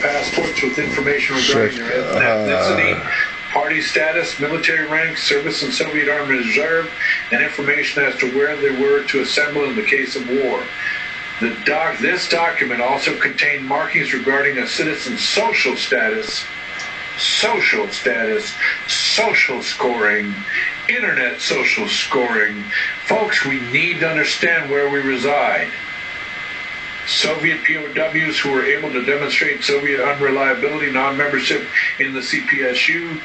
passports with information regarding their ethnicity, party status, military rank, service in Soviet Army Reserve, and information as to where they were to assemble in the case of war. This document also contained markings regarding a citizen's social status, social scoring, internet social scoring. Folks, we need to understand where we reside. Soviet POWs who were able to demonstrate Soviet unreliability, non-membership in the CPSU,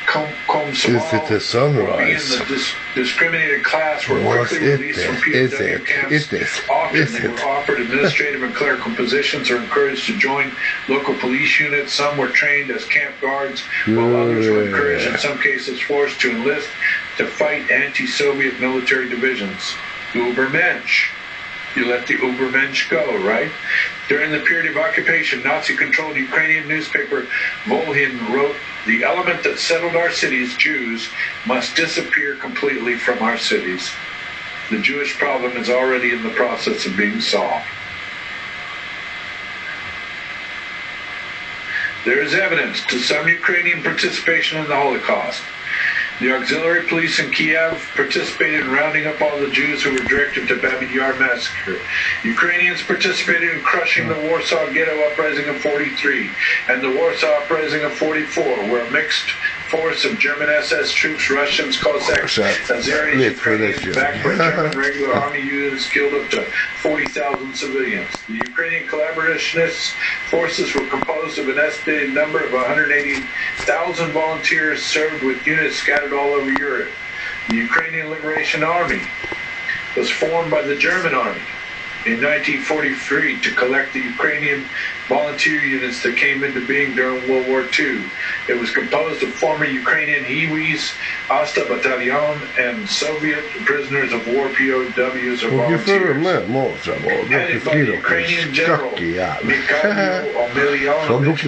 Komsomol, or being the discriminated class were quickly released from POW camps. Often they were offered administrative and clerical positions or encouraged to join local police units. Some were trained as camp guards, while others were encouraged, in some cases forced, to enlist to fight anti-Soviet military divisions. Übermensch. You let the Übermensch go, right? During the period of occupation, Nazi-controlled Ukrainian newspaper Volhin wrote, "The element that settled our cities, Jews, must disappear completely from our cities. The Jewish problem is already in the process of being solved." There is evidence to some Ukrainian participation in the Holocaust. The auxiliary police in Kiev participated in rounding up all the Jews who were directed to Babij Yar massacre. Ukrainians participated in crushing the Warsaw Ghetto Uprising of 43 and the Warsaw Uprising of 44, where a mixed force of German SS troops, Russians, Cossacks, Azeris, Ukrainians, backed by German regular army units, killed up to 40,000 civilians. The Ukrainian collaborationist forces were composed of an estimated number of 180,000 volunteers served with units scattered all over Europe. The Ukrainian Liberation Army was formed by the German Army in 1943 to collect the Ukrainian volunteer units that came into being during World War II. It was composed of former Ukrainian Hiwis, Asta Battalion, and Soviet prisoners of war POWs or volunteers. Headed by the Ukrainian General Mikhail Omelianov, the unit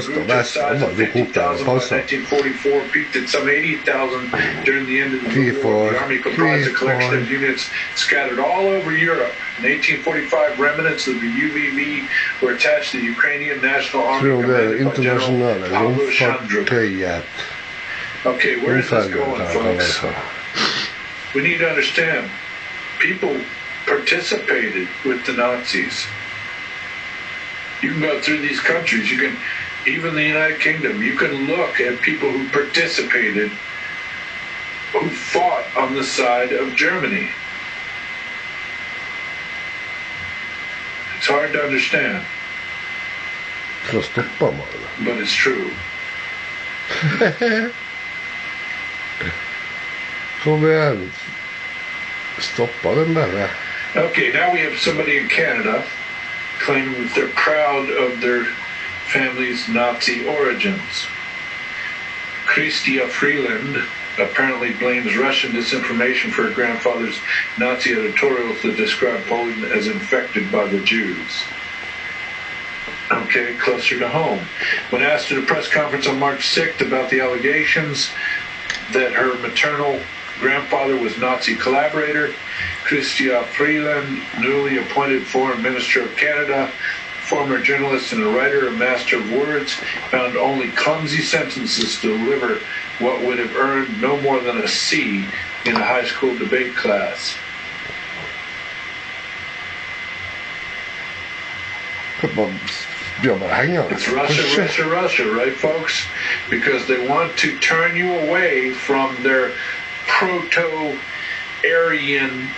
grew to a size of 50,000 by 1944, peaked at some 80,000 during the end of the war. The army comprised a collection of units scattered all over Europe. In 1845, remnants of the UVV were attached to the Ukrainian National Army commanded by General Pavlo Shandruk. Okay, where is this going, folks? We need to understand, people participated with the Nazis. You can go through these countries, you can, even the United Kingdom, you can look at people who participated, who fought on the side of Germany. It's hard to understand. But it's true. Okay, now we have somebody in Canada claiming that they're proud of their family's Nazi origins. Christia Freeland apparently blames Russian disinformation for her grandfather's Nazi editorials that describe Poland as infected by the Jews. Okay, closer to home. When asked at a press conference on March 6th about the allegations that her maternal grandfather was Nazi collaborator, Christia Freeland, newly appointed Foreign Minister of Canada, former journalist and a writer, a master of words, found only clumsy sentences to deliver what would have earned no more than a C in a high school debate class. It's Russia, right, folks? Because they want to turn you away from their proto-Aryan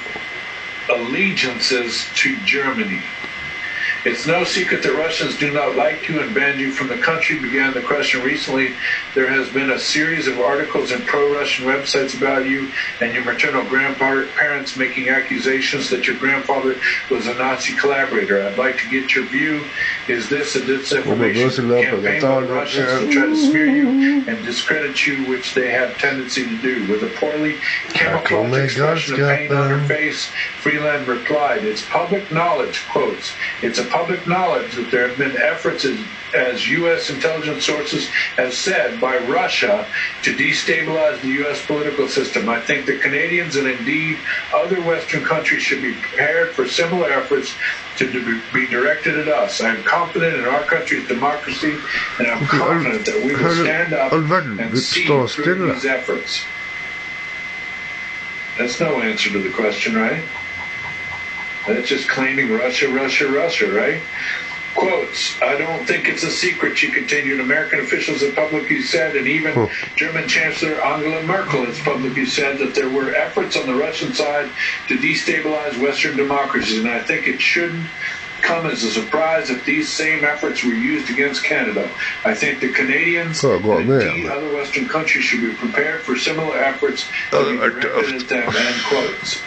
allegiances to Germany. It's no secret that Russians do not like you and banned you from the country. Began the question recently. There has been a series of articles in pro-Russian websites about you and your maternal grandparents making accusations that your grandfather was a Nazi collaborator. I'd like to get your view. Is this a disinformation campaign by the Russians to try to smear you and discredit you, which they have tendency to do? With a poorly camouflaged expression of pain on her face, Freeland replied, "It's public knowledge," quotes, "it's a public knowledge that there have been efforts, as U.S. intelligence sources have said, by Russia to destabilize the U.S. political system. I think the Canadians and indeed other Western countries should be prepared for similar efforts to be directed at us. I am confident in our country's democracy, and I'm confident that we will stand up and see through these efforts. That's no answer to the question, right? That's just claiming Russia, Russia, Russia, right? Quotes, I don't think it's a secret, she continued. American officials have publicly said, and even German Chancellor Angela Merkel has publicly said, that there were efforts on the Russian side to destabilize Western democracies, and I think it shouldn't come as a surprise if these same efforts were used against Canada. I think the Canadians and indeed other Western countries should be prepared for similar efforts to be directed at them, end quotes.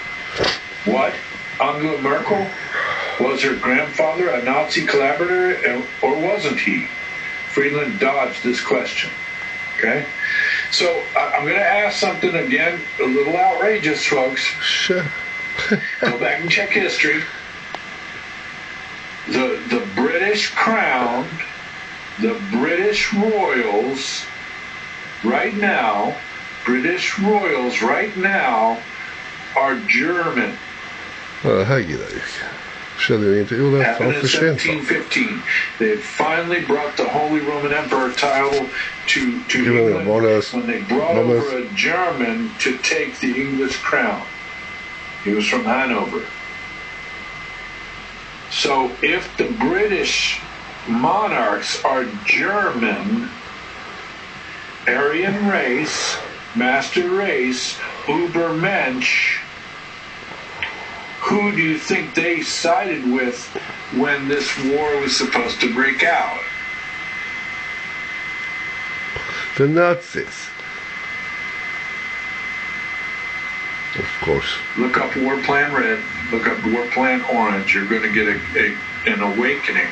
What? Angela Merkel? Was her grandfather a Nazi collaborator, or wasn't he? Friedland dodged this question. Okay? So I'm going to ask something again, a little outrageous, folks. Sure. Go back and check history. The British crown, the British royals right now, are German. Känner vi inte? Jo, det är fan Happened in för sent. 1715. They finally brought the Holy Roman Emperor title to England when they brought over a German to take the English crown. He was from Hanover. So if the British monarchs are German, Aryan race, master race, Übermensch, who do you think they sided with when this war was supposed to break out? The Nazis. Of course. Look up War Plan Red, look up War Plan Orange. You're going to get an awakening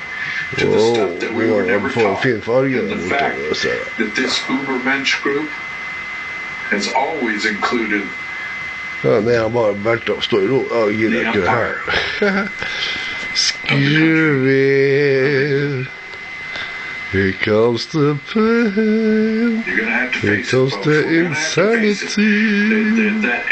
to the stuff that we were never taught. And the fact that this Übermensch group has always included när han bara Bertil står i ro. Jag gillar inte det här. Skruv. Here comes the pain. You're gonna have to Here face comes it, the insanity. That